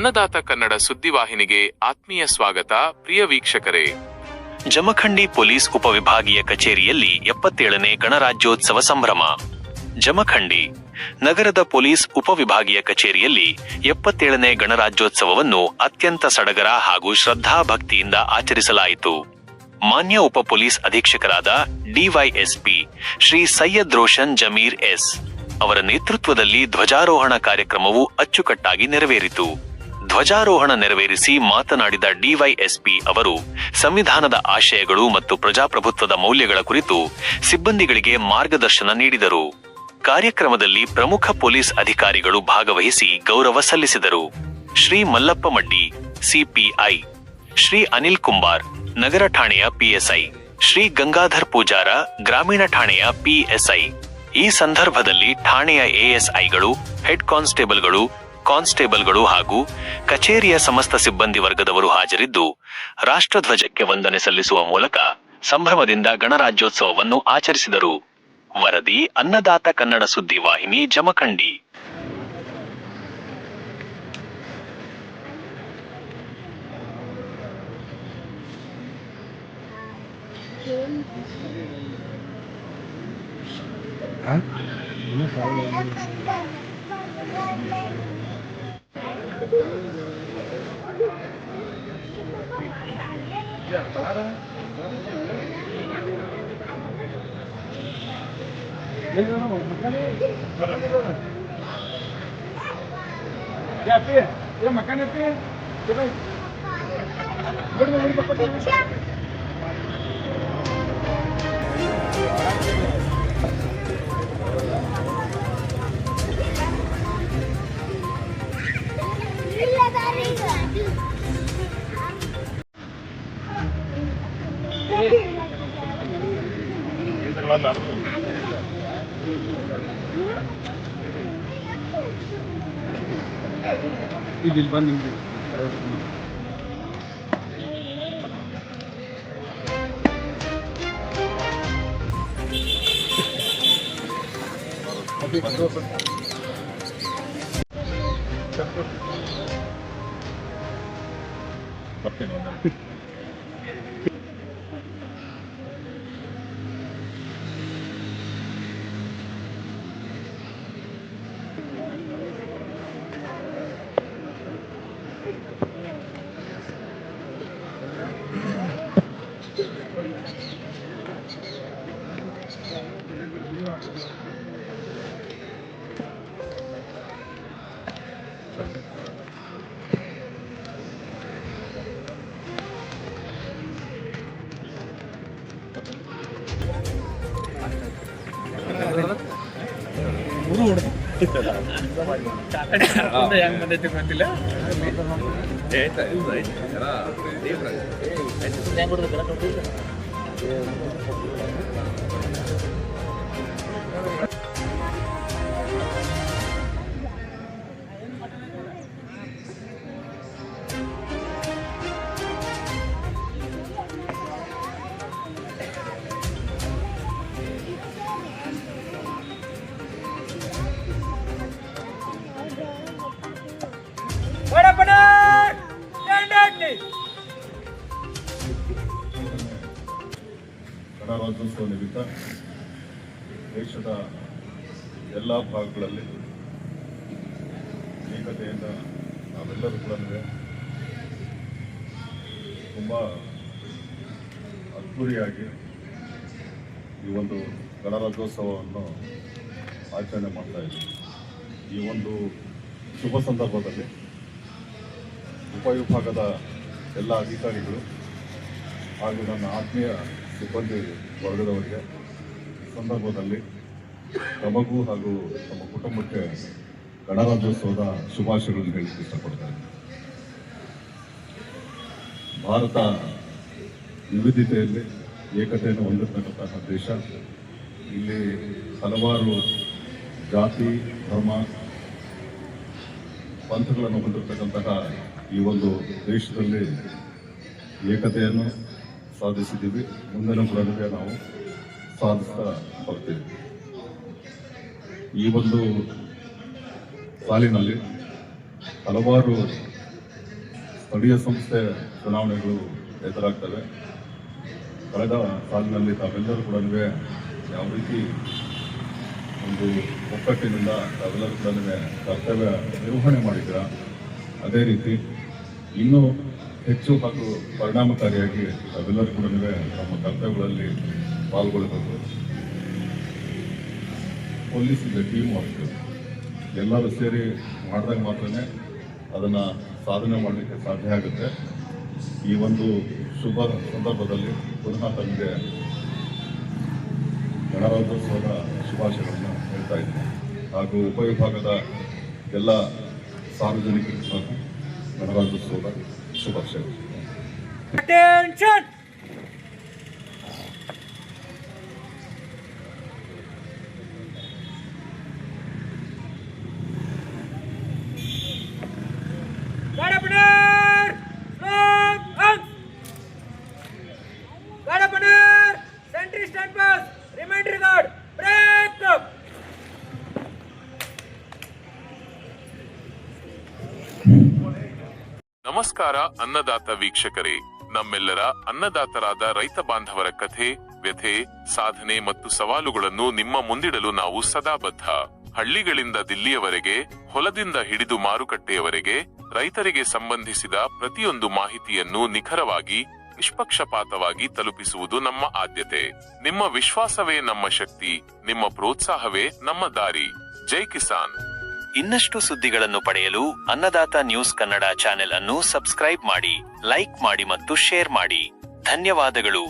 ಅನ್ನದಾತ ಕನ್ನಡ ಸುದ್ದಿವಾಹಿನಿಗೆ ಆತ್ಮೀಯ ಸ್ವಾಗತ. ಪ್ರಿಯ ವೀಕ್ಷಕರೇ, ಜಮಖಂಡಿ ಪೊಲೀಸ್ ಉಪವಿಭಾಗೀಯ ಕಚೇರಿಯಲ್ಲಿ 77ನೇ ಗಣರಾಜ್ಯೋತ್ಸವ ಸಂಭ್ರಮ. ಜಮಖಂಡಿ ನಗರದ ಪೊಲೀಸ್ ಉಪವಿಭಾಗೀಯ ಕಚೇರಿಯಲ್ಲಿ 77ನೇ ಗಣರಾಜ್ಯೋತ್ಸವವನ್ನು ಅತ್ಯಂತ ಸಡಗರ ಹಾಗೂ ಶ್ರದ್ಧಾಭಕ್ತಿಯಿಂದ ಆಚರಿಸಲಾಯಿತು. ಮಾನ್ಯ ಉಪ ಪೊಲೀಸ್ ಅಧೀಕ್ಷಕರಾದ ಡಿವೈಎಸ್ಪಿ ಶ್ರೀ ಸೈಯದ್ ರೋಷನ್ ಜಮೀರ್ ಎಸ್ ಅವರ ನೇತೃತ್ವದಲ್ಲಿ ಧ್ವಜಾರೋಹಣ ಕಾರ್ಯಕ್ರಮವು ಅಚ್ಚುಕಟ್ಟಾಗಿ ನೆರವೇರಿತು. ಧ್ವಜಾರೋಹಣ ನೆರವೇರಿಸಿ ಮಾತನಾಡಿದ ಡಿವೈಎಸ್ಪಿ ಅವರು ಸಂವಿಧಾನದ ಆಶಯಗಳು ಮತ್ತು ಪ್ರಜಾಪ್ರಭುತ್ವದ ಮೌಲ್ಯಗಳ ಕುರಿತು ಸಿಬ್ಬಂದಿಗಳಿಗೆ ಮಾರ್ಗದರ್ಶನ ನೀಡಿದರು. ಕಾರ್ಯಕ್ರಮದಲ್ಲಿ ಪ್ರಮುಖ ಪೊಲೀಸ್ ಅಧಿಕಾರಿಗಳು ಭಾಗವಹಿಸಿ ಗೌರವ ಸಲ್ಲಿಸಿದರು. ಶ್ರೀ ಮಲ್ಲಪ್ಪ ಮಡ್ಡಿ ಸಿಪಿಐ, ಶ್ರೀ ಅನಿಲ್ ಕುಂಬಾರ್ ನಗರ ಠಾಣೆಯ ಪಿಎಸ್ಐ, ಶ್ರೀ ಗಂಗಾಧರ್ ಪೂಜಾರ ಗ್ರಾಮೀಣ ಠಾಣೆಯ ಪಿಎಸ್ಐ, ಈ ಸಂದರ್ಭದಲ್ಲಿ ಠಾಣೆಯ ಎಎಸ್ಐಗಳು, ಹೆಡ್ ಕಾನ್ಸ್ಟೇಬಲ್ಗಳು ಹಾಗೂ ಕಚೇರಿಯ ಸಮಸ್ತ ಸಿಬ್ಬಂದಿ ವರ್ಗದವರು ಹಾಜರಿದ್ದು ರಾಷ್ಟ್ರಧ್ವಜಕ್ಕೆ ವಂದನೆ ಸಲ್ಲಿಸುವ ಮೂಲಕ ಸಂಭ್ರಮದಿಂದ ಗಣರಾಜ್ಯೋತ್ಸವವನ್ನು ಆಚರಿಸಿದರು. ವರದಿ ಅನ್ನದಾತ ಕನ್ನಡ ಸುದ್ದಿವಾಹಿನಿ, ಜಮಖಂಡಿ. ಇಲ್ಲಿ ಬಂದು ಹೆಂಗ್ ಬಂದೈತಿ ಗೊತ್ತಿಲ್ಲ. ಗಣರಾಜ್ಯೋತ್ಸವ ನಿಮಿತ್ತ ದೇಶದ ಎಲ್ಲ ಭಾಗಗಳಲ್ಲಿ ಏಕತೆಯಿಂದ ನಾವೆಲ್ಲರೂ ಕೂಡ ತುಂಬ ಅದ್ಧೂರಿಯಾಗಿ ಈ ಒಂದು ಗಣರಾಜ್ಯೋತ್ಸವವನ್ನು ಆಚರಣೆ ಮಾಡ್ತಾ ಇದ್ದೀವಿ. ಈ ಒಂದು ಶುಭ ಸಂದರ್ಭದಲ್ಲಿ ಉಪವಿಭಾಗದ ಎಲ್ಲ ಅಧಿಕಾರಿಗಳು ಹಾಗೂ ನನ್ನ ಆತ್ಮೀಯ ಸಿಬ್ಬಂದಿ ವರ್ಗದವರಿಗೆ ಈ ಸಂದರ್ಭದಲ್ಲಿ ತಮಗೂ ಹಾಗೂ ತಮ್ಮ ಕುಟುಂಬಕ್ಕೆ ಗಣರಾಜ್ಯೋತ್ಸವದ ಶುಭಾಶಯಗಳನ್ನು ಹೇಳಲಿಕ್ಕೆ ಇಷ್ಟಪಡ್ತಾರೆ. ಭಾರತ ವಿವಿಧತೆಯಲ್ಲಿ ಏಕತೆಯನ್ನು ಹೊಂದಿರತಕ್ಕಂತಹ ದೇಶ. ಇಲ್ಲಿ ಹಲವಾರು ಜಾತಿ, ಧರ್ಮ, ಪಂಥಗಳನ್ನು ಹೊಂದಿರತಕ್ಕಂತಹ ಈ ಒಂದು ದೇಶದಲ್ಲಿ ಏಕತೆಯನ್ನು ಸಾಧಿಸಿದ್ದೀವಿ. ಮುಂದಿನ ಕೂಡ ನಾವು ಸಾಧಿಸ್ತಾ ಬರ್ತೀವಿ. ಈ ಒಂದು ಸಾಲಿನಲ್ಲಿ ಹಲವಾರು ಸ್ಥಳೀಯ ಸಂಸ್ಥೆ ಚುನಾವಣೆಗಳು ಎದುರಾಗ್ತವೆ. ಕಳೆದ ಸಾಲಿನಲ್ಲಿ ತಾವೆಲ್ಲರೂ ಕೂಡ ಯಾವ ರೀತಿ ಒಂದು ಒಕ್ಕಟ್ಟಿನಿಂದ ತಾವೆಲ್ಲರೂ ಕೂಡ ಕರ್ತವ್ಯ ನಿರ್ವಹಣೆ ಮಾಡಿದ್ದೀರಾ, ಅದೇ ರೀತಿ ಇನ್ನೂ ಹೆಚ್ಚು ಹಾಗೂ ಪರಿಣಾಮಕಾರಿಯಾಗಿ ತಾವೆಲ್ಲರೂ ಕೂಡ ನಮ್ಮ ಕರ್ತವ್ಯಗಳಲ್ಲಿ ಪಾಲ್ಗೊಳ್ಳಬೇಕು. ಪೊಲೀಸ್ ಇದೆ ಟೀಮ್ ವರ್ಕ್, ಎಲ್ಲರೂ ಸೇರಿ ಮಾಡಿದಾಗ ಮಾತ್ರನೇ ಅದನ್ನು ಸಾಧನೆ ಮಾಡಲಿಕ್ಕೆ ಸಾಧ್ಯ ಆಗುತ್ತೆ. ಈ ಒಂದು ಶುಭ ಸಂದರ್ಭದಲ್ಲಿ ಪುನಃ ತಮಗೆ ಗಣರಾಜ್ಯೋತ್ಸವದ ಶುಭಾಶಯಗಳನ್ನು ಹೇಳ್ತಾ ಇದ್ದೀನಿ. ಹಾಗೂ ಉಪವಿಭಾಗದ ಎಲ್ಲ ಸಾರ್ವಜನಿಕರಿಗೂ ಸಹ ಗಣರಾಜ್ಯೋತ್ಸವದ ಶುಭಾಶಯಗಳು. Attention! Gadapanar! Stop! Out! Gadapanar! Sentry stand pass! Remind regard! Break up! ನಮಸ್ಕಾರ ಅನ್ನದಾತ ವೀಕ್ಷಕರೇ. ನಮ್ಮೆಲ್ಲರ ಅನ್ನದಾತರಾದ ರೈತ ಬಾಂಧವರ ಕಥೆ, ವ್ಯಥೆ, ಸಾಧನೆ ಮತ್ತು ಸವಾಲುಗಳನ್ನು ನಿಮ್ಮ ಮುಂದಿಡಲು ನಾವು ಸದಾ ಬದ್ಧ. ಹಳ್ಳಿಗಳಿಂದ ದಿಲ್ಲಿಯವರೆಗೆ, ಹೊಲದಿಂದ ಹಿಡಿದು ಮಾರುಕಟ್ಟೆಯವರೆಗೆ ರೈತರಿಗೆ ಸಂಬಂಧಿಸಿದ ಪ್ರತಿಯೊಂದು ಮಾಹಿತಿಯನ್ನು ನಿಖರವಾಗಿ, ನಿಷ್ಪಕ್ಷಪಾತವಾಗಿ ತಲುಪಿಸುವುದು ನಮ್ಮ ಆದ್ಯತೆ. ನಿಮ್ಮ ವಿಶ್ವಾಸವೇ ನಮ್ಮ ಶಕ್ತಿ, ನಿಮ್ಮ ಪ್ರೋತ್ಸಾಹವೇ ನಮ್ಮ ದಾರಿ. ಜೈ ಕಿಸಾನ್. ಇನ್ನಷ್ಟು ಸುದ್ದಿಗಳನ್ನು ಪಡೆಯಲು ಅನ್ನದಾತ ನ್ಯೂಸ್ ಕನ್ನಡ ಚಾನೆಲ್ ಅನ್ನು ಸಬ್ಸ್ಕ್ರೈಬ್ ಮಾಡಿ, ಲೈಕ್ ಮಾಡಿ ಮತ್ತು ಶೇರ್ ಮಾಡಿ. ಧನ್ಯವಾದಗಳು.